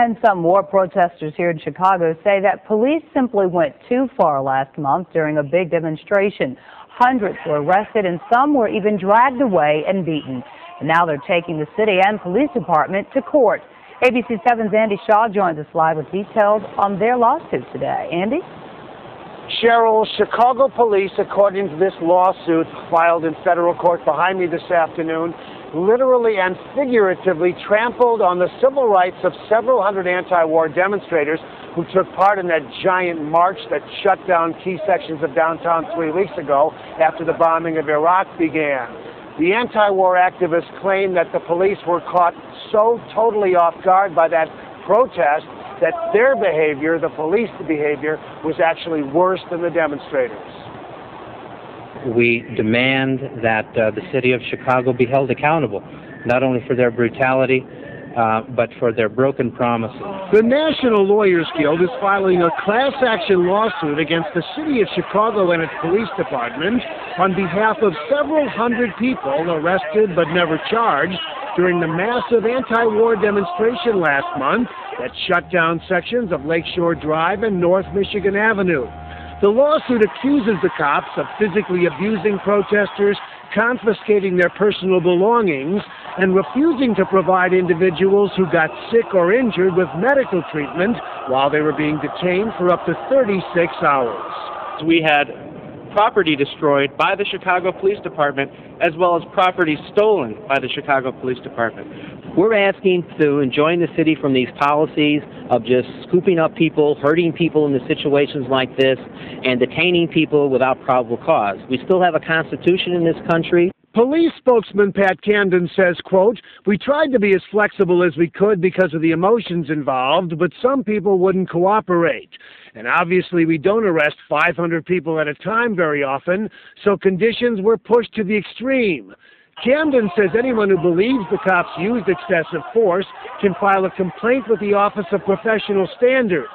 And some more protesters here in Chicago say that police simply went too far last month during a big demonstration. Hundreds were arrested and some were even dragged away and beaten. And now they're taking the city and police department to court. ABC 7's Andy Shaw joins us live with details on their lawsuit today. Andy? Cheryl, Chicago police, according to this lawsuit filed in federal court behind me this afternoon, literally and figuratively trampled on the civil rights of several hundred anti-war demonstrators who took part in that giant march that shut down key sections of downtown 3 weeks ago after the bombing of Iraq began. The anti-war activists claim that the police were caught so totally off guard by that protest that their behavior, the police behavior, was actually worse than the demonstrators. We demand that the city of Chicago be held accountable, not only for their brutality, but for their broken promises. The National Lawyers Guild is filing a class action lawsuit against the city of Chicago and its police department on behalf of several hundred people arrested but never charged during the massive anti-war demonstration last month that shut down sections of Lakeshore Drive and North Michigan Avenue. The lawsuit accuses the cops of physically abusing protesters, confiscating their personal belongings, and refusing to provide individuals who got sick or injured with medical treatment while they were being detained for up to 36 hours. We had property destroyed by the Chicago Police Department, as well as property stolen by the Chicago Police Department. We're asking to enjoin the city from these policies of just scooping up people, hurting people in the situations like this, and detaining people without probable cause. We still have a constitution in this country. Police spokesman Pat Camden says, quote, "We tried to be as flexible as we could because of the emotions involved, but some people wouldn't cooperate. And obviously we don't arrest 500 people at a time very often, so conditions were pushed to the extreme." Camden says anyone who believes the cops used excessive force can file a complaint with the Office of Professional Standards.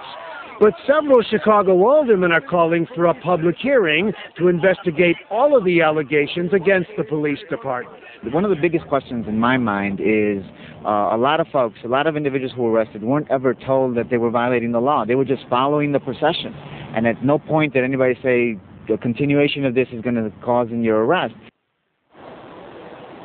But several Chicago aldermen are calling for a public hearing to investigate all of the allegations against the police department. One of the biggest questions in my mind is a lot of individuals who were arrested weren't ever told that they were violating the law. They were just following the procession. And at no point did anybody say the continuation of this is going to cause your arrest.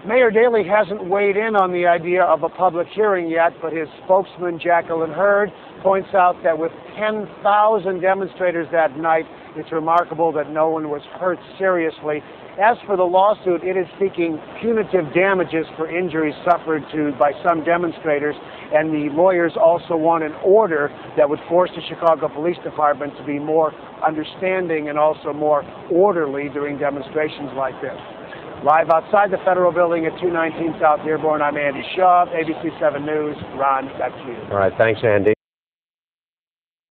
Mayor Daley hasn't weighed in on the idea of a public hearing yet, but his spokesman, Jacqueline Hurd, points out that with 10,000 demonstrators that night, it's remarkable that no one was hurt seriously. As for the lawsuit, it is seeking punitive damages for injuries suffered by some demonstrators, and the lawyers also want an order that would force the Chicago Police Department to be more understanding and also more orderly during demonstrations like this. Live outside the federal building at 219 South Dearborn, I'm Andy Shaw, ABC 7 News. Ron, back to you. All right, thanks, Andy.